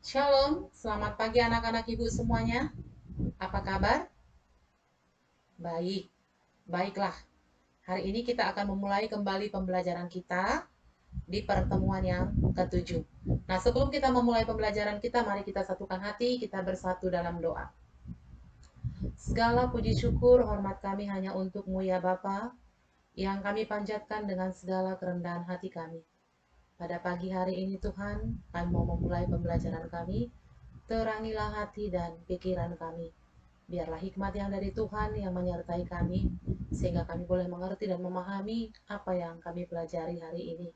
Shalom, selamat pagi anak-anak ibu semuanya. Apa kabar? Baik, baiklah. Hari ini kita akan memulai kembali pembelajaran kita di pertemuan yang ketujuh. Nah, sebelum kita memulai pembelajaran kita, mari kita satukan hati, kita bersatu dalam doa. Segala puji syukur, hormat kami hanya untuk-Mu ya Bapa, yang kami panjatkan dengan segala kerendahan hati kami. Pada pagi hari ini Tuhan, kami mau memulai pembelajaran kami. Terangilah hati dan pikiran kami. Biarlah hikmat yang dari Tuhan yang menyertai kami, sehingga kami boleh mengerti dan memahami apa yang kami pelajari hari ini.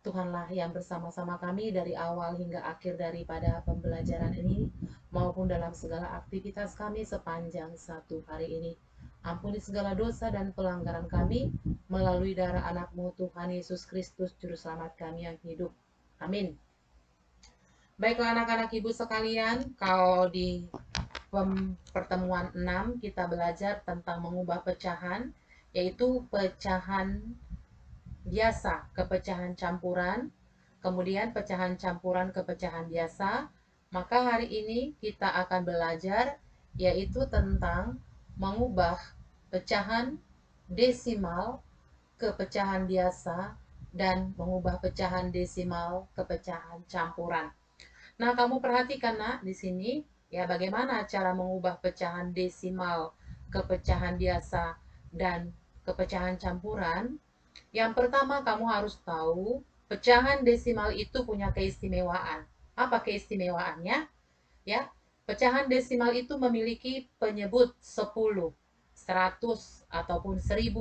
Tuhanlah yang bersama-sama kami dari awal hingga akhir daripada pembelajaran ini, maupun dalam segala aktivitas kami sepanjang satu hari ini. Ampuni segala dosa dan pelanggaran kami melalui darah anak-Mu Tuhan Yesus Kristus, Juru Selamat kami yang hidup. Amin. Baiklah anak-anak ibu sekalian, kalau di pertemuan 6 kita belajar tentang mengubah pecahan, yaitu pecahan biasa ke pecahan campuran, kemudian pecahan campuran ke pecahan biasa. Maka hari ini kita akan belajar yaitu tentang mengubah pecahan desimal ke pecahan biasa dan mengubah pecahan desimal ke pecahan campuran. Nah, kamu perhatikan nak di sini ya bagaimana cara mengubah pecahan desimal ke pecahan biasa dan ke pecahan campuran. Yang pertama kamu harus tahu pecahan desimal itu punya keistimewaan. Apa keistimewaannya? Ya, pecahan desimal itu memiliki penyebut 10, 100 ataupun 1000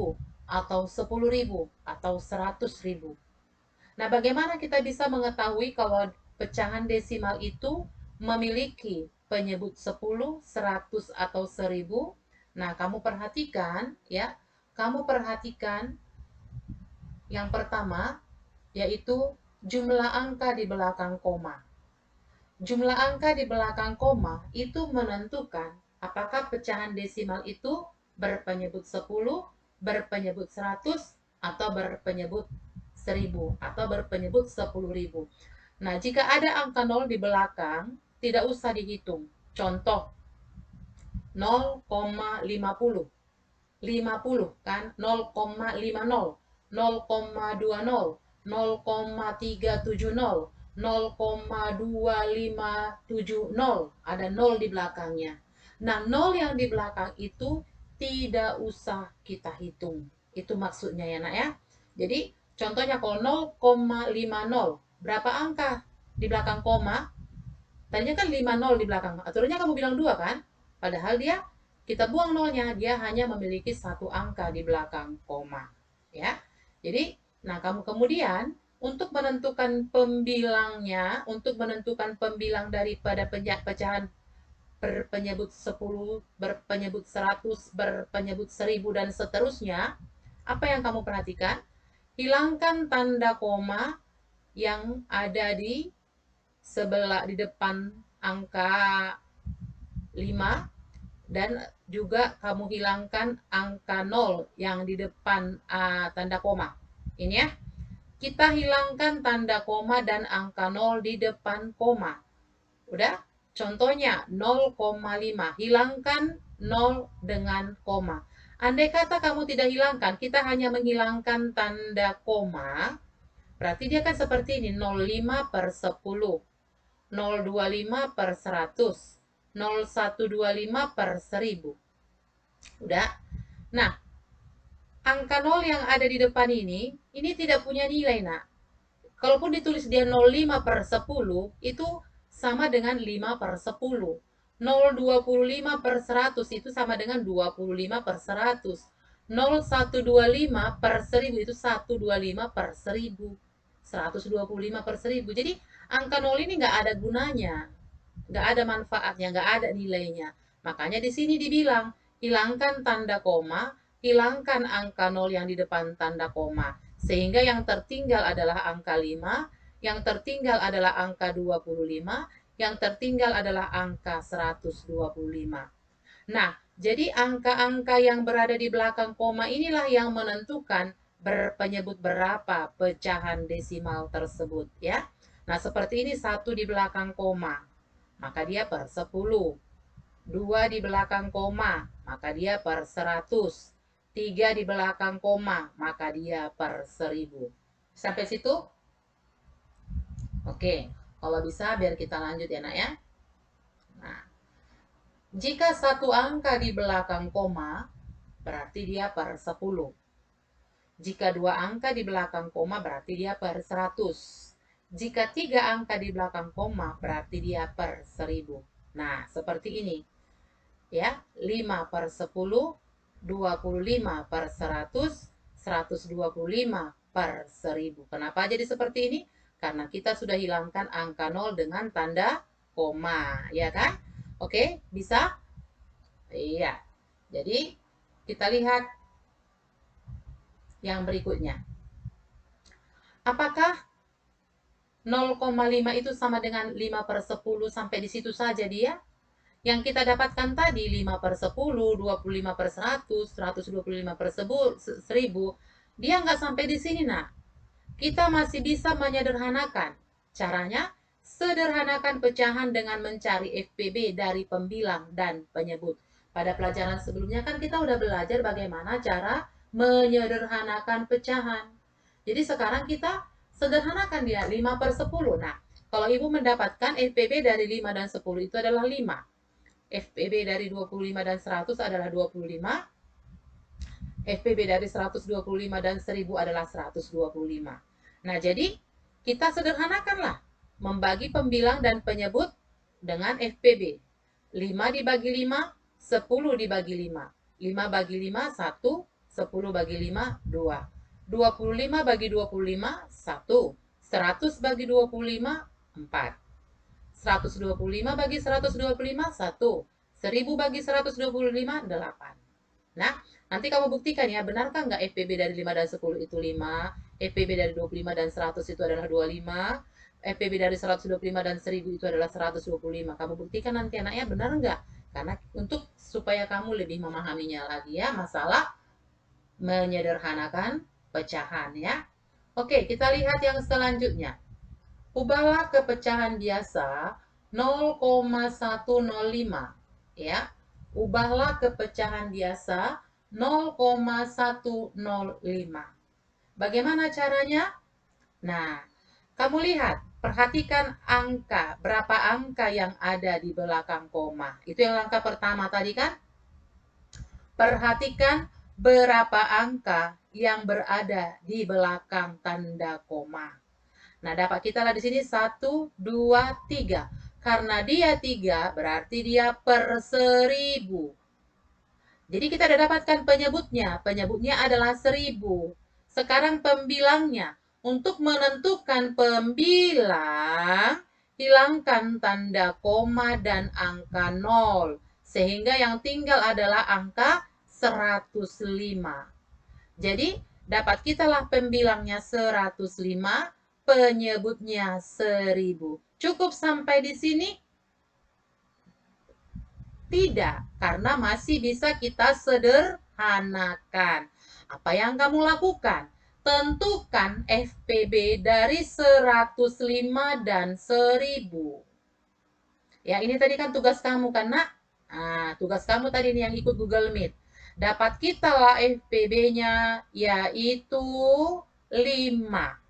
atau 10.000 atau 100.000. Nah, bagaimana kita bisa mengetahui kalau pecahan desimal itu memiliki penyebut 10, 100 atau 1000? Nah, kamu perhatikan ya. Kamu perhatikan yang pertama yaitu jumlah angka di belakang koma. Jumlah angka di belakang koma itu menentukan apakah pecahan desimal itu berpenyebut 10, berpenyebut 100, atau berpenyebut 1000 atau berpenyebut 10.000. Nah, jika ada angka 0 di belakang, tidak usah dihitung. Contoh 0,50. 50 kan 0,50, 0,20, 0,370, 0,2570, ada 0 di belakangnya. Nah, 0 yang di belakang itu tidak usah kita hitung. Itu maksudnya ya nak ya. Jadi contohnya kalau 0,50, berapa angka di belakang koma? Tadinya kan 50 di belakang. Aturannya kamu bilang 2 kan? Padahal dia kita buang nolnya, dia hanya memiliki satu angka di belakang koma. Ya. Jadi, nah kamu kemudian untuk menentukan pembilangnya, untuk menentukan pembilang daripada pecahan berpenyebut 10, berpenyebut 100, berpenyebut 1000 dan seterusnya, apa yang kamu perhatikan? Hilangkan tanda koma yang ada di sebelah di depan angka 5 dan juga kamu hilangkan angka 0 yang di depan tanda koma. Ini ya. Kita hilangkan tanda koma dan angka 0 di depan koma. Udah? Contohnya 0,5. Hilangkan 0 dengan koma. Andai kata kamu tidak hilangkan, kita hanya menghilangkan tanda koma, berarti dia kan seperti ini, 0,5 per 10. 0,25 per 100, 0,125 per 1000. Udah? Nah, angka 0 yang ada di depan ini tidak punya nilai, nak. Kalaupun ditulis dia 0,5 per 10, itu sama dengan 5 per 10. 0,25 per 100 itu sama dengan 25 per 100. 0,125 per 1000 itu 125 per 1000. 125 per 1000. Jadi angka 0 ini nggak ada gunanya, nggak ada manfaatnya, nggak ada nilainya. Makanya di sini dibilang, hilangkan tanda koma, hilangkan angka 0 yang di depan tanda koma. Sehingga yang tertinggal adalah angka 5, yang tertinggal adalah angka 25, yang tertinggal adalah angka 125. Nah, jadi angka-angka yang berada di belakang koma inilah yang menentukan berpenyebut berapa pecahan desimal tersebut ya. Nah, seperti ini 1 di belakang koma, maka dia per 10. 2 di belakang koma, maka dia per 100. 3 di belakang koma, maka dia per 1000. Sampai situ? Oke, kalau bisa biar kita lanjut ya nak ya. Nah, jika satu angka di belakang koma, berarti dia per 10. Jika 2 angka di belakang koma, berarti dia per 100. Jika 3 angka di belakang koma, berarti dia per 1000. Nah, seperti ini. Ya, 5 per 10, 25 per 100, 125 per 1000. Kenapa jadi seperti ini? Karena kita sudah hilangkan angka 0 dengan tanda koma, ya kan? Oke, bisa? Iya. Jadi, kita lihat yang berikutnya. Apakah 0,5 itu sama dengan 5 per 10 sampai di situ saja dia? Yang kita dapatkan tadi 5 per 10, 25 per 100, 125 per 1000, dia nggak sampai di sini nak. Kita masih bisa menyederhanakan. Caranya, sederhanakan pecahan dengan mencari FPB dari pembilang dan penyebut. Pada pelajaran sebelumnya kan kita udah belajar bagaimana cara menyederhanakan pecahan. Jadi sekarang kita sederhanakan dia 5 per 10. Nah, kalau ibu mendapatkan FPB dari 5 dan 10 itu adalah 5. FPB dari 25 dan 100 adalah 25. FPB dari 125 dan 1000 adalah 125. Nah, jadi kita sederhanakanlah membagi pembilang dan penyebut dengan FPB. 5 dibagi 5, 10 dibagi 5. 5 bagi 5, 1. 10 bagi 5, 2. 25 bagi 25, 1. 100 bagi 25, 4. 125 bagi 125, 1. 1000 bagi 125, 8. Nah, nanti kamu buktikan ya, benarkah nggak FPB dari 5 dan 10 itu 5, FPB dari 25 dan 100 itu adalah 25, FPB dari 125 dan 1000 itu adalah 125. Kamu buktikan nanti anaknya benar nggak? Karena untuk supaya kamu lebih memahaminya lagi ya, masalah menyederhanakan pecahan ya. Oke, kita lihat yang selanjutnya. Ubahlah ke pecahan biasa 0,105 ya. Ubahlah ke pecahan biasa 0,105. Bagaimana caranya? Nah, kamu lihat, perhatikan angka, berapa angka yang ada di belakang koma. Itu yang langkah pertama tadi kan? Perhatikan berapa angka yang berada di belakang tanda koma. Nah, dapat kita lah di sini 1, 2, 3. Karena dia 3, berarti dia per 1000. Jadi kita sudah dapatkan penyebutnya. Penyebutnya adalah 1000. Sekarang pembilangnya. Untuk menentukan pembilang, hilangkan tanda koma dan angka 0. Sehingga yang tinggal adalah angka 105. Jadi, dapat kita lah pembilangnya 105, penyebutnya 1000. Cukup sampai di sini? Tidak, karena masih bisa kita sederhanakan. Apa yang kamu lakukan? Tentukan FPB dari 105 dan 1000. Ya, ini tadi kan tugas kamu kan, nak? Nah, tugas kamu tadi nih yang ikut Google Meet. Dapat kita lah FPB-nya, yaitu 5.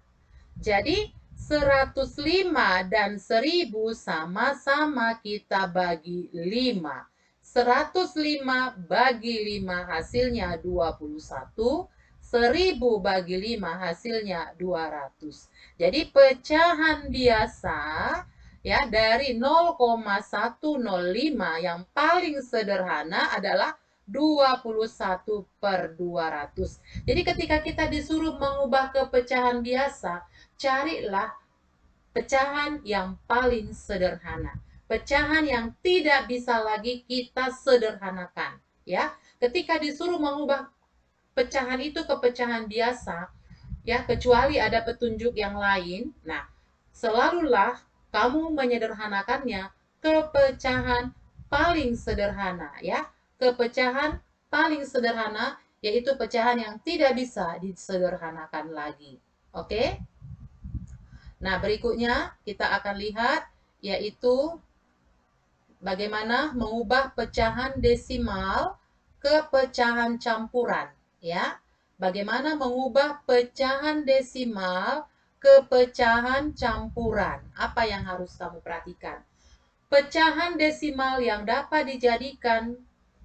Jadi 105 dan 1000 sama-sama kita bagi 5. 105 bagi 5 hasilnya 21. 1000 bagi 5 hasilnya 200. Jadi pecahan biasa ya dari 0,105 yang paling sederhana adalah 21 per 200. Jadi ketika kita disuruh mengubah ke pecahan biasa, carilah pecahan yang paling sederhana. Pecahan yang tidak bisa lagi kita sederhanakan. Ya, ketika disuruh mengubah pecahan itu ke pecahan biasa, ya kecuali ada petunjuk yang lain, nah selalulah kamu menyederhanakannya ke pecahan paling sederhana ya, ke pecahan paling sederhana yaitu pecahan yang tidak bisa disederhanakan lagi. Oke? Nah, berikutnya kita akan lihat yaitu bagaimana mengubah pecahan desimal ke pecahan campuran, ya. Bagaimana mengubah pecahan desimal ke pecahan campuran? Apa yang harus kamu perhatikan? Pecahan desimal yang dapat dijadikan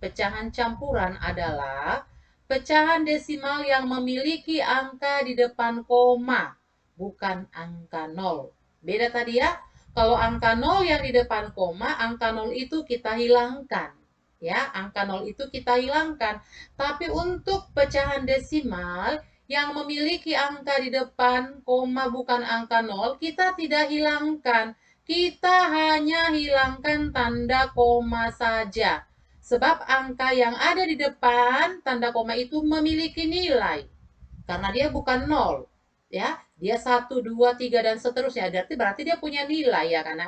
pecahan campuran adalah pecahan desimal yang memiliki angka di depan koma, bukan angka 0. Beda tadi ya. Kalau angka 0 yang di depan koma, angka 0 itu kita hilangkan. Ya, angka 0 itu kita hilangkan. Tapi untuk pecahan desimal yang memiliki angka di depan koma bukan angka 0, kita tidak hilangkan. Kita hanya hilangkan tanda koma saja. Sebab angka yang ada di depan tanda koma itu memiliki nilai. Karena dia bukan 0. Ya, dia 1, 2, 3 dan seterusnya. Berarti dia punya nilai ya kan?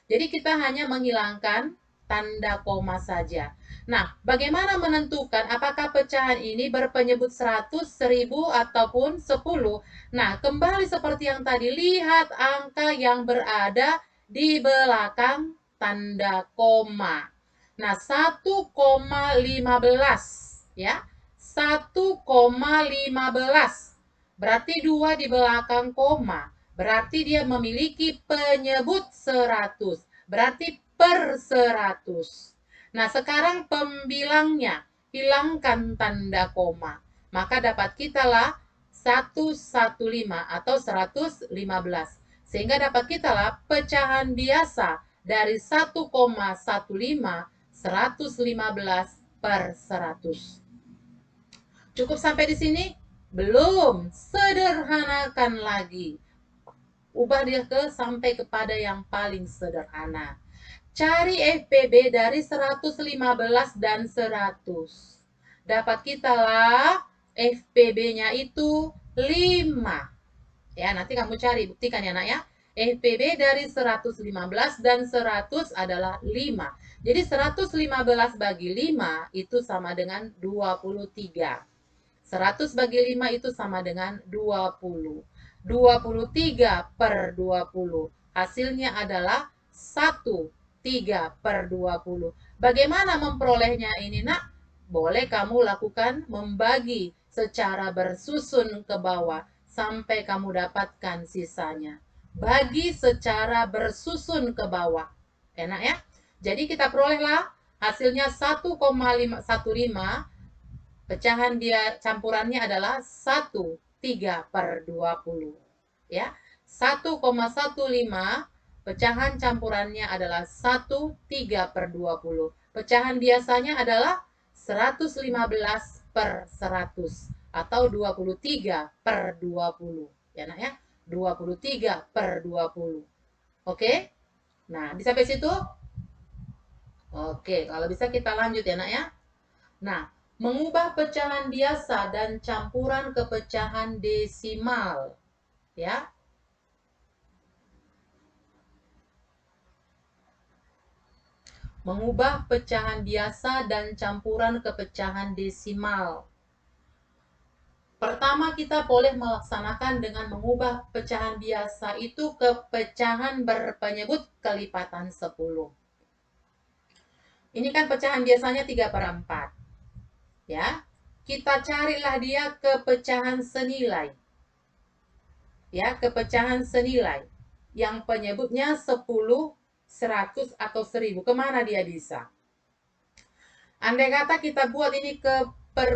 Jadi kita hanya menghilangkan tanda koma saja. Nah, bagaimana menentukan apakah pecahan ini berpenyebut 100, 1000 ataupun 10? Nah, kembali seperti yang tadi, lihat angka yang berada di belakang tanda koma. Nah, 1,15 ya. 1,15. Berarti 2 di belakang koma. Berarti dia memiliki penyebut 100. Berarti per 100. Nah, sekarang pembilangnya. Hilangkan tanda koma. Maka dapat kitalah 115 atau 115. Sehingga dapat kitalah pecahan biasa dari 1,15 115 per 100. Cukup sampai di sini? Belum. Sederhanakan lagi. Ubah dia sampai kepada yang paling sederhana. Cari FPB dari 115 dan 100. Dapat kita lah FPB-nya itu 5. Ya, nanti kamu cari, buktikan ya nak ya. FPB dari 115 dan 100 adalah 5. Jadi 115 bagi 5 itu sama dengan 23. 100 bagi 5 itu sama dengan 20. 23 per 20. Hasilnya adalah 1, 3 per 20. Bagaimana memperolehnya ini nak? Boleh kamu lakukan membagi secara bersusun ke bawah sampai kamu dapatkan sisanya. Bagi secara bersusun ke bawah. Enak ya? Jadi kita perolehlah hasilnya 1,515. Pecahan dia campurannya adalah 1, 3 per 20. Ya. 1,15 pecahan campurannya adalah 1, 3 per 20. Pecahan biasanya adalah 115 per 100 atau 23 per 20. Ya nak ya. 23 per 20. Oke? Nah, bisa sampai situ? Oke, kalau bisa kita lanjut ya nak ya. Nah, mengubah pecahan biasa dan campuran ke pecahan desimal. Ya. Mengubah pecahan biasa dan campuran ke pecahan desimal. Pertama kita boleh melaksanakan dengan mengubah pecahan biasa itu ke pecahan berpenyebut kelipatan 10. Ini kan pecahan biasanya 3 per 4. Ya. Kita carilah dia ke pecahan senilai. Ya, ke pecahan senilai. Yang penyebutnya 10, 100 atau 1000. Kemana dia bisa? Andai kata kita buat ini ke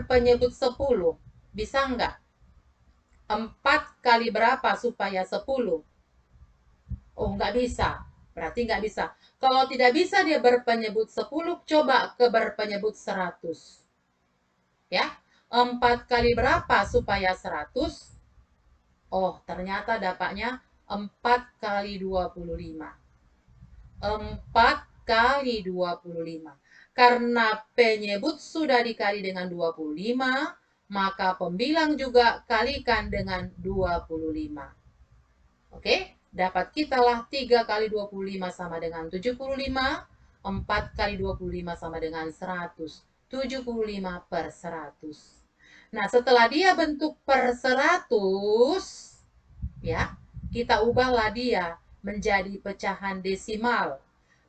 penyebut 10. Bisa enggak? 4 kali berapa supaya 10? Oh, enggak bisa. Berarti enggak bisa. Kalau tidak bisa dia berpenyebut 10, coba ke berpenyebut 100. Ya. 4 kali berapa supaya 100? Oh, ternyata dapatnya 4 kali 25. 4 kali 25. Karena penyebut sudah dikali dengan 25, maka pembilang juga kalikan dengan 25. Oke, dapat kitalah 3 kali 25 sama dengan 75, 4 kali 25 sama dengan 100. 75 per 100. Nah, setelah dia bentuk per 100, ya, kita ubahlah dia menjadi pecahan desimal.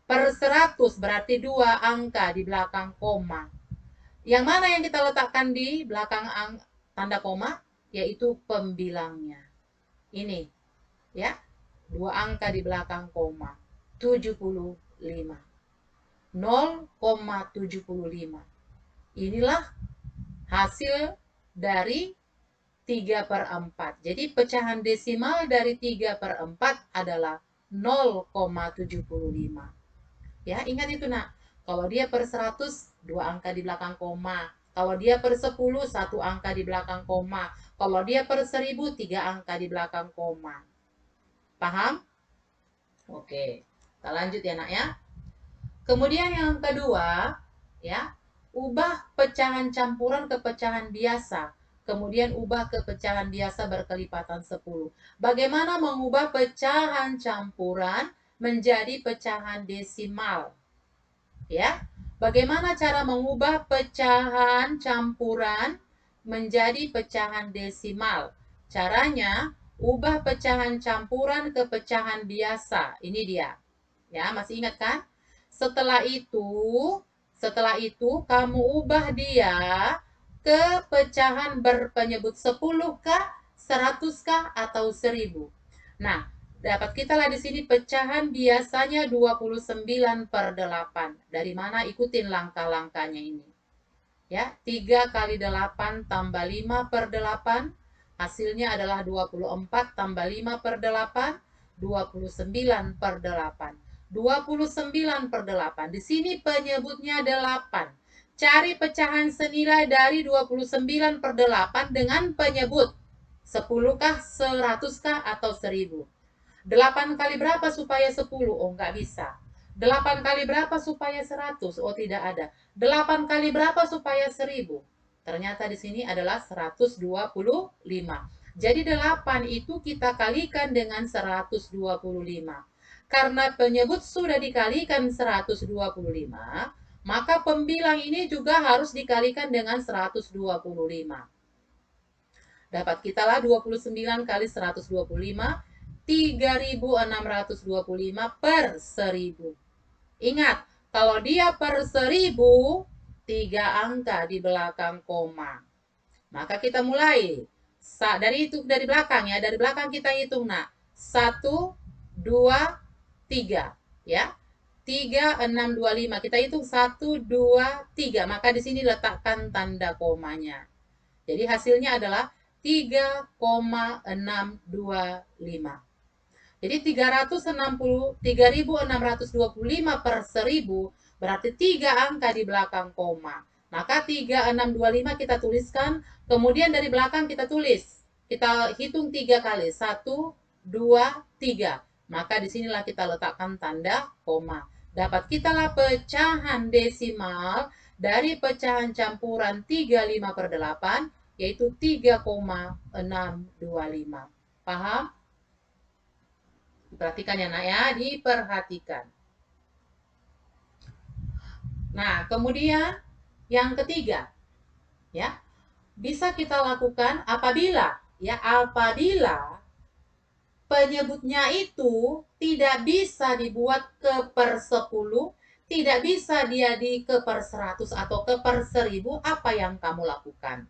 Per 100 berarti 2 angka di belakang koma. Yang mana yang kita letakkan di belakang tanda koma? Yaitu pembilangnya. Ini, ya. 2 angka di belakang koma. 75. 0,75. Inilah hasil dari 3/4. Jadi pecahan desimal dari 3/4 adalah 0,75. Ya, ingat itu nak. Kalau dia per 100, 2 angka di belakang koma. Kalau dia per 10, 1 angka di belakang koma. Kalau dia per 1000, 3 angka di belakang koma. Paham? Oke, kita lanjut ya nak ya. Kemudian yang kedua, ya, ubah pecahan campuran ke pecahan biasa. Kemudian ubah ke pecahan biasa berkelipatan 10. Bagaimana mengubah pecahan campuran menjadi pecahan desimal? Ya, bagaimana cara mengubah pecahan campuran menjadi pecahan desimal? Caranya, ubah pecahan campuran ke pecahan biasa. Ini dia. Ya, masih ingat kan? Setelah itu kamu ubah dia ke pecahan berpenyebut 10 kah, 100 kah, atau 1000. Nah, dapat kita lah di sini pecahan biasanya 29/8. Dari mana? Ikutin langkah-langkahnya ini. Ya, 3 kali 8 tambah 5/8. Hasilnya adalah 24 tambah 5/8. 29/8. 29/8. Di sini penyebutnya 8. Cari pecahan senilai dari 29/8 dengan penyebut 10 kah, 100 kah, atau 1000. 8 kali berapa supaya 10? Oh, nggak bisa. 8 kali berapa supaya 100? Oh, tidak ada. 8 kali berapa supaya 1000? Ternyata di sini adalah 125. Jadi 8 itu kita kalikan dengan 125. Karena penyebut sudah dikalikan 125, maka pembilang ini juga harus dikalikan dengan 125. Dapat kita lah 29 kali 125, 3625 per 1000. Ingat, kalau dia per 1000, 3 angka di belakang koma. Maka kita mulai. Dari belakang ya, dari belakang kita hitung nak. 1, 2, 3 ya. 3, 6, 2, 5. Kita hitung 1, 2, 3. Maka di sini letakkan tanda komanya. Jadi hasilnya adalah 3,625. Jadi 3.625 per 1000 berarti 3 angka di belakang koma. Maka 3625 kita tuliskan, kemudian dari belakang kita tulis. Kita hitung 3 kali. 1, 2, 3. Maka disinilah kita letakkan tanda koma. Dapat kita lah pecahan desimal dari pecahan campuran 35/8, yaitu 3,625. Paham? Perhatikan ya nak ya, diperhatikan. Nah, kemudian yang ketiga, ya, bisa kita lakukan apabila penyebutnya itu tidak bisa dibuat ke per 10, tidak bisa dia di ke per 100 atau ke per 1000, apa yang kamu lakukan?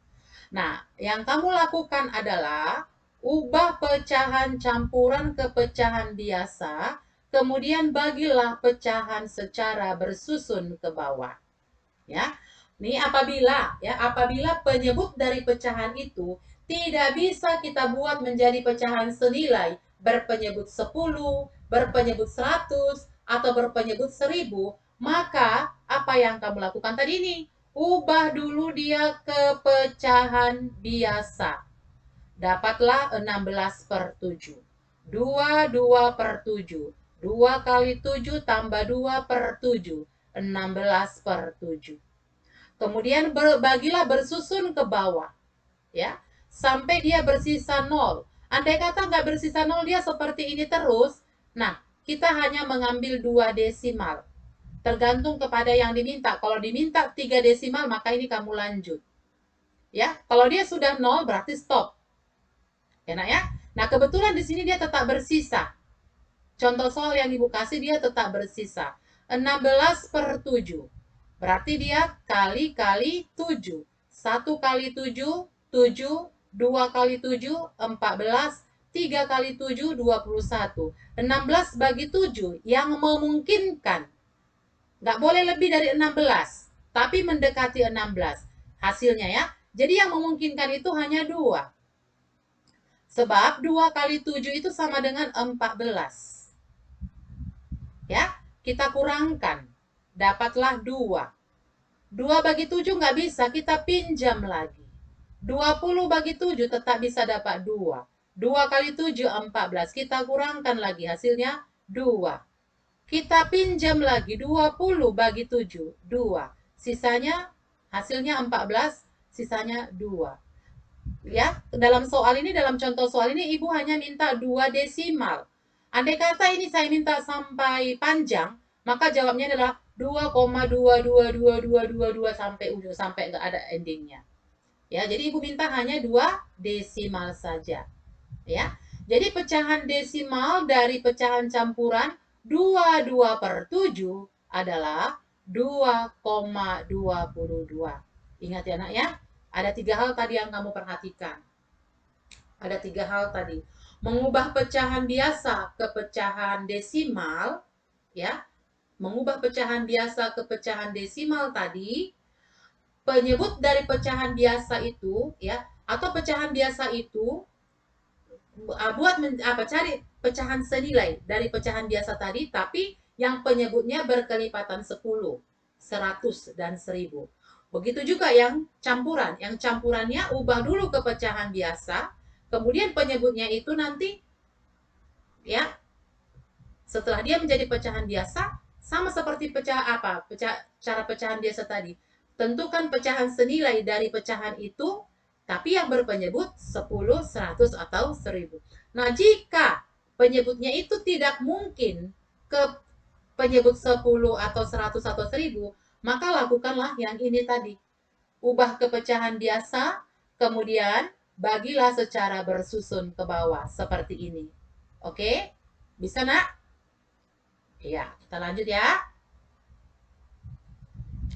Nah, yang kamu lakukan adalah ubah pecahan campuran ke pecahan biasa, kemudian bagilah pecahan secara bersusun ke bawah. Ya. Ini apabila penyebut dari pecahan itu tidak bisa kita buat menjadi pecahan senilai berpenyebut 10, berpenyebut 100, atau berpenyebut 1000, maka apa yang kamu lakukan tadi ini? Ubah dulu dia ke pecahan biasa. Dapatlah 16/7. 2/7. 2 kali 7 tambah 2/7. 16/7. Kemudian bagilah bersusun ke bawah. Ya, sampai dia bersisa 0. Andai kata nggak bersisa 0, dia seperti ini terus. Nah, kita hanya mengambil 2 desimal. Tergantung kepada yang diminta. Kalau diminta 3 desimal, maka ini kamu lanjut. Ya, kalau dia sudah 0 berarti stop. Ya nak ya. Nah, kebetulan di sini dia tetap bersisa. Contoh soal yang Ibu kasih dia tetap bersisa. 16/7. Berarti dia kali 7. 1 kali 7, 7. 2 kali 7, 14. 3 kali 7, 21. 16 bagi 7 yang memungkinkan. Nggak boleh lebih dari 16. Tapi mendekati 16. Hasilnya ya. Jadi yang memungkinkan itu hanya 2. Sebab 2 kali 7 itu sama dengan 14. Ya, kita kurangkan. Dapatlah 2. 2 bagi 7 nggak bisa, kita pinjam lagi. 20 bagi 7 tetap bisa dapat 2. 2 kali 7, 14. Kita kurangkan lagi, hasilnya 2. Kita pinjam lagi, 20 bagi 7, 2. Sisanya, hasilnya 14, sisanya 2. Ya, dalam soal ini, dalam contoh soal ini, Ibu hanya minta 2 desimal. Andai kata ini saya minta sampai panjang, maka jawabnya adalah 2,2222222 sampai ujung, sampai nggak ada endingnya. Ya, jadi Ibu minta hanya 2 desimal saja. Ya, jadi pecahan desimal dari pecahan campuran 22/7 adalah 2,22. Ingat ya nak ya, ada 3 hal tadi yang kamu perhatikan. Ada 3 hal tadi. Mengubah pecahan biasa ke pecahan desimal, ya. Mengubah pecahan biasa ke pecahan desimal tadi, penyebut dari pecahan biasa itu, ya, atau pecahan biasa itu cari pecahan senilai dari pecahan biasa tadi, tapi yang penyebutnya berkelipatan 10, 100, dan 1000. Begitu juga yang campuran. Yang campurannya ubah dulu ke pecahan biasa, kemudian penyebutnya itu nanti, ya, setelah dia menjadi pecahan biasa, sama seperti cara pecahan biasa tadi. Tentukan pecahan senilai dari pecahan itu, tapi yang berpenyebut 10, 100, atau 1000. Nah, jika penyebutnya itu tidak mungkin ke penyebut 10 atau 100 atau 1000, maka lakukanlah yang ini tadi. Ubah ke pecahan biasa, kemudian bagilah secara bersusun ke bawah seperti ini. Oke? Bisa, Nak? Iya, kita lanjut ya.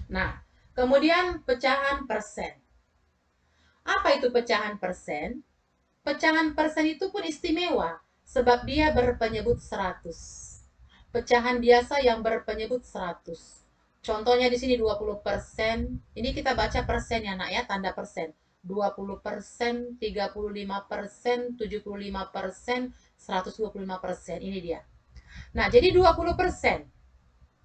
Nah, kemudian pecahan persen. Apa itu pecahan persen? Pecahan persen itu pun istimewa, sebab dia berpenyebut 100. Pecahan biasa yang berpenyebut 100. Contohnya di sini 20%. Ini kita baca persen ya nak ya, tanda persen. 20%, 35%, 75%, 125%. Ini dia. Nah, jadi 20%.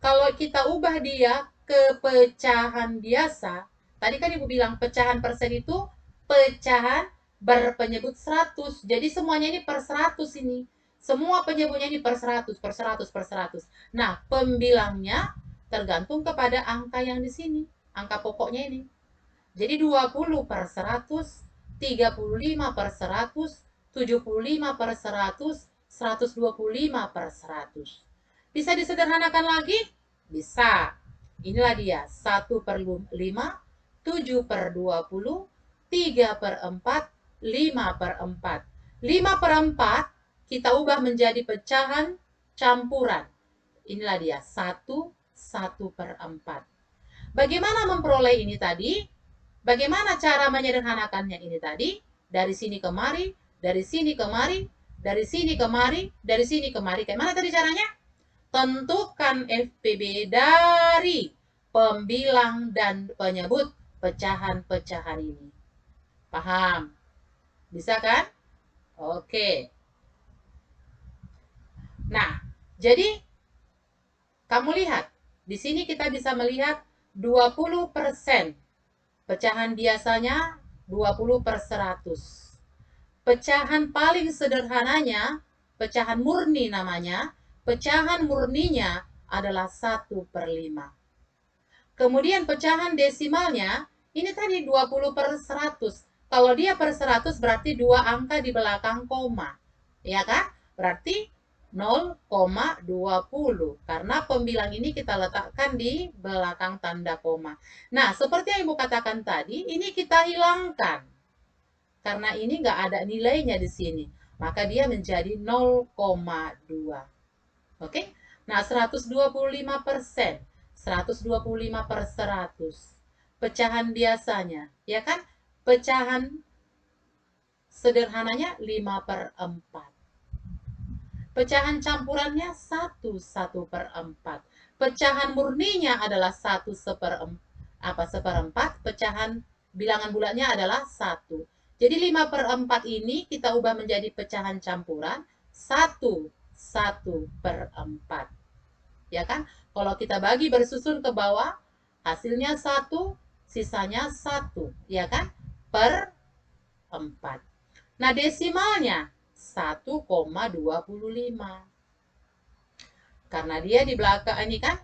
Kalau kita ubah dia ke pecahan biasa, tadi kan Ibu bilang pecahan persen itu pecahan berpenyebut 100. Jadi semuanya ini per 100 ini. Semua penyebutnya ini per 100, per 100, per 100. Nah, pembilangnya tergantung kepada angka yang di sini. Angka pokoknya ini. Jadi 20/100, 35/100, 75/100, 125/100. Bisa disederhanakan lagi? Bisa. Inilah dia. 1/5, 7/20, 3/4, 5/4. 5/4 kita ubah menjadi pecahan campuran. Inilah dia. 1/4. Bagaimana memperoleh ini tadi? Bagaimana cara menyederhanakannya ini tadi? Dari sini kemari, dari sini kemari, dari sini kemari, dari sini kemari. Kayak mana tadi caranya? Tentukan FPB dari pembilang dan penyebut pecahan-pecahan ini. Paham? Bisa kan? Oke. Nah, jadi kamu lihat, di sini kita bisa melihat 20%. Pecahan biasanya 20/100. Pecahan paling sederhananya, pecahan murni namanya, pecahan murninya adalah 1/5. Kemudian pecahan desimalnya, ini tadi 20/100. Kalau dia per 100 berarti 2 angka di belakang koma. Ya kan? Berarti 0,20. Karena pembilang ini kita letakkan di belakang tanda koma. Nah, seperti yang Ibu katakan tadi, ini kita hilangkan. Karena ini nggak ada nilainya di sini. maka dia menjadi 0,2. Oke? Nah, 125%. 125 per 100. Pecahan biasanya, ya kan? Pecahan sederhananya 5 per 4. Pecahan campurannya 1/1/4. Pecahan murninya adalah 1/4. Pecahan bilangan bulatnya adalah 1. Jadi 5/4 ini kita ubah menjadi pecahan campuran 1/1/4. Ya kan? Kalau kita bagi bersusun ke bawah, hasilnya 1, sisanya 1. Ya kan? Per 4. Nah, desimalnya 1,25. Karena dia di belakang ini kan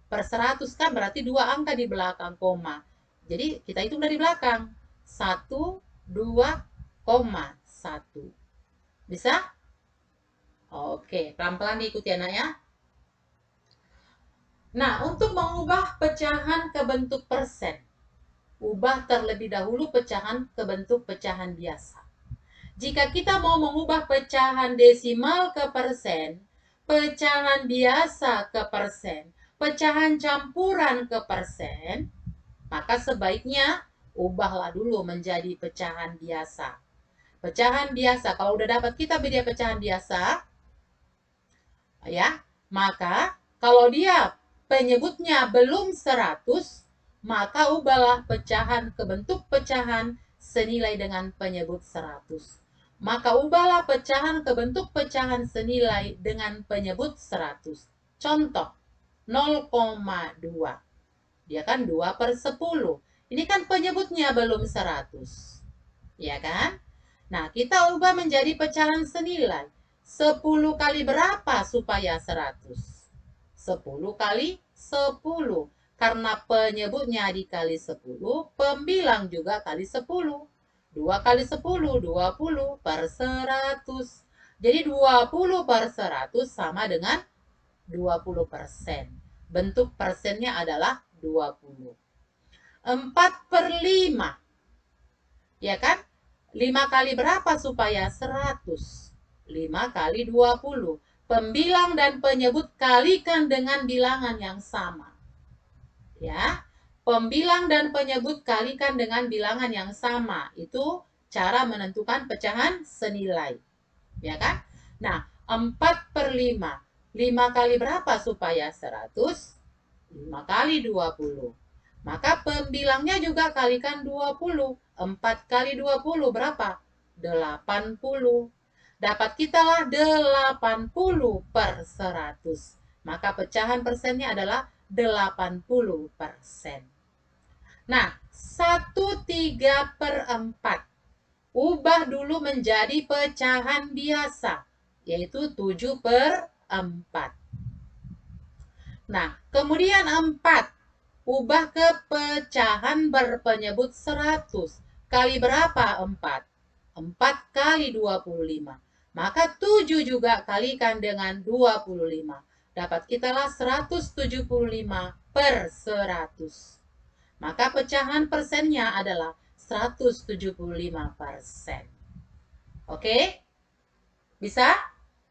per 100 kan berarti 2 angka di belakang koma. Jadi kita hitung dari belakang. 1, 2, 1. Bisa? Oke, pelan-pelan diikuti anak ya. Nah, untuk mengubah pecahan ke bentuk persen, ubah terlebih dahulu pecahan ke bentuk pecahan biasa. Jika kita mau mengubah pecahan desimal ke persen, pecahan biasa ke persen, pecahan campuran ke persen, maka sebaiknya ubahlah dulu menjadi pecahan biasa. Pecahan biasa, kalau udah dapat kita beda pecahan biasa, ya, maka kalau dia penyebutnya belum 100, maka ubahlah pecahan ke bentuk pecahan senilai dengan penyebut 100. Maka ubahlah pecahan ke bentuk pecahan senilai dengan penyebut 100. Contoh, 0,2. Dia kan 2/10. Ini kan penyebutnya belum 100. Ya kan? Nah, kita ubah menjadi pecahan senilai. 10 kali berapa supaya 100? 10 kali 10. Karena penyebutnya dikali 10, pembilang juga kali 10. 2 kali 10, 20 per 100. Jadi 20 per 100 sama dengan 20%. Bentuk persennya adalah 20. 4/5. Ya kan? 5 kali berapa supaya 100? 5 kali 20. Pembilang dan penyebut kalikan dengan bilangan yang sama. Ya, pembilang dan penyebut kalikan dengan bilangan yang sama. Itu cara menentukan pecahan senilai. Ya kan? Nah, 4/5. 5 kali berapa supaya 100? 5 kali 20. Maka pembilangnya juga kalikan 20. 4 kali 20 berapa? 80. Dapat kita lah 80 per 100. Maka pecahan persennya adalah 80%. Nah, 1/3/4. Ubah dulu menjadi pecahan biasa, yaitu 7/4. Nah, kemudian 4. Ubah ke pecahan berpenyebut 100. Kali berapa 4? 4 kali 25. Maka 7 juga kalikan dengan 25. Dapat kitalah 175 per 100. Maka pecahan persennya adalah 175%. Oke? Bisa?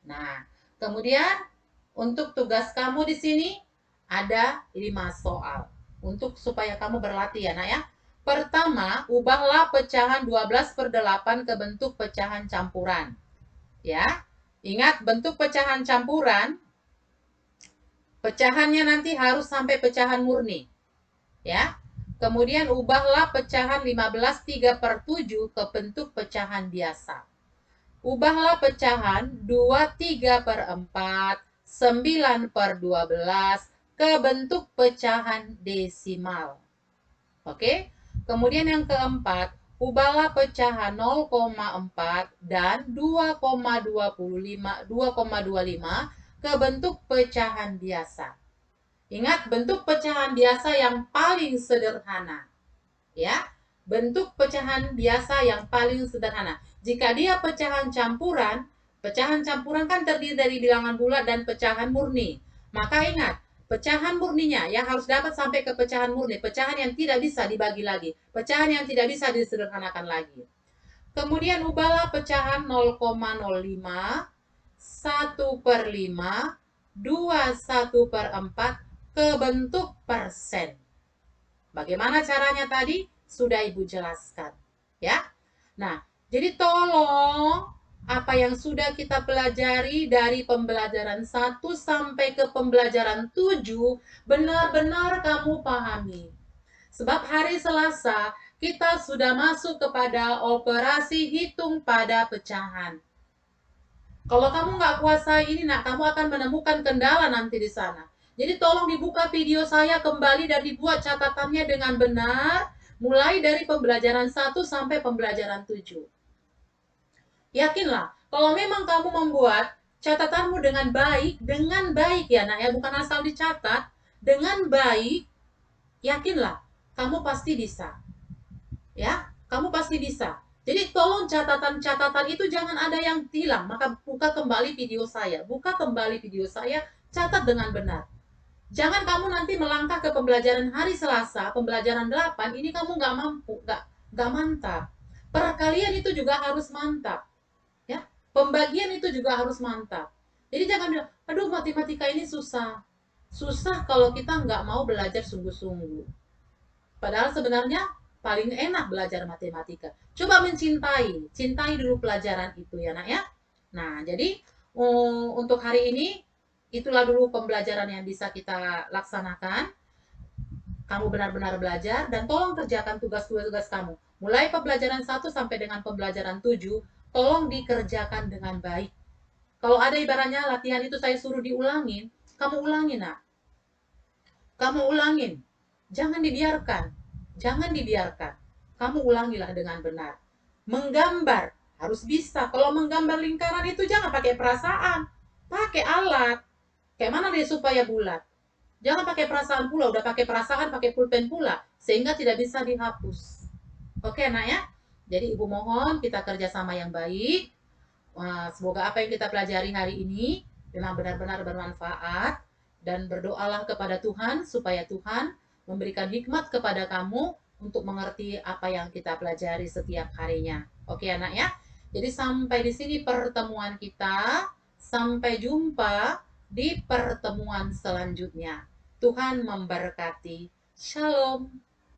Nah, kemudian untuk tugas kamu di sini ada 5 soal. Untuk supaya kamu berlatih ya, nak ya. Pertama, ubahlah pecahan 12/8 ke bentuk pecahan campuran. Ya. Ingat bentuk pecahan campuran, pecahannya nanti harus sampai pecahan murni. Ya. Kemudian ubahlah pecahan 15/3/7 ke bentuk pecahan biasa. Ubahlah pecahan 23/4, 9/12 ke bentuk pecahan desimal. Oke? Kemudian yang keempat, ubahlah pecahan 0,4 dan 2,25 ke bentuk pecahan biasa. Ingat bentuk pecahan biasa yang paling sederhana. Ya, bentuk pecahan biasa yang paling sederhana. Jika dia pecahan campuran kan terdiri dari bilangan bulat dan pecahan murni. Maka ingat, pecahan murninya ya harus dapat sampai ke pecahan murni, pecahan yang tidak bisa dibagi lagi, pecahan yang tidak bisa disederhanakan lagi. Kemudian ubahlah pecahan 0,05, 1/5, 2 1/4 ke bentuk persen. Bagaimana caranya tadi? Sudah Ibu jelaskan. Ya. Nah, jadi tolong apa yang sudah kita pelajari dari pembelajaran 1 sampai ke pembelajaran 7 benar-benar kamu pahami. Sebab hari Selasa kita sudah masuk kepada operasi hitung pada pecahan. Kalau kamu nggak kuasai ini, nak, kamu akan menemukan kendala nanti di sana. Jadi tolong dibuka video saya kembali dan dibuat catatannya dengan benar, mulai dari pembelajaran 1 sampai pembelajaran 7. Yakinlah, kalau memang kamu membuat catatanmu dengan baik ya nak ya, bukan asal dicatat, dengan baik, yakinlah, kamu pasti bisa. Ya, kamu pasti bisa. Jadi tolong catatan-catatan itu jangan ada yang hilang. Maka buka kembali video saya. Buka kembali video saya, catat dengan benar. Jangan kamu nanti melangkah ke pembelajaran hari Selasa, pembelajaran 8, ini kamu nggak mampu, nggak mantap. Perkalian itu juga harus mantap. Ya, pembagian itu juga harus mantap. Jadi jangan bilang, aduh matematika ini susah. Susah kalau kita nggak mau belajar sungguh-sungguh. Padahal sebenarnya paling enak belajar matematika. Coba mencintai, cintai dulu pelajaran itu ya nak ya. Nah, jadi untuk hari ini itulah dulu pembelajaran yang bisa kita laksanakan. Kamu benar-benar belajar dan tolong kerjakan tugas-tugas kamu. Mulai pembelajaran 1 sampai dengan pembelajaran 7, tolong dikerjakan dengan baik. Kalau ada ibaratnya latihan itu saya suruh diulangin, kamu ulangin nak. Kamu ulangin. Jangan dibiarkan. Jangan dibiarkan. Kamu ulangilah dengan benar. Menggambar harus bisa. Kalau menggambar lingkaran itu jangan pakai perasaan. Pakai alat. Kayak mana dia supaya bulat? Jangan pakai perasaan pula. Udah pakai perasaan, pakai pulpen pula. Sehingga tidak bisa dihapus. Oke, nak ya? Jadi ibu mohon kita kerjasama yang baik. Semoga apa yang kita pelajari hari ini memang benar-benar bermanfaat. Dan berdoalah kepada Tuhan supaya Tuhan memberikan hikmat kepada kamu untuk mengerti apa yang kita pelajari setiap harinya. Oke anak ya. Jadi sampai di sini pertemuan kita. Sampai jumpa di pertemuan selanjutnya. Tuhan memberkati. Shalom.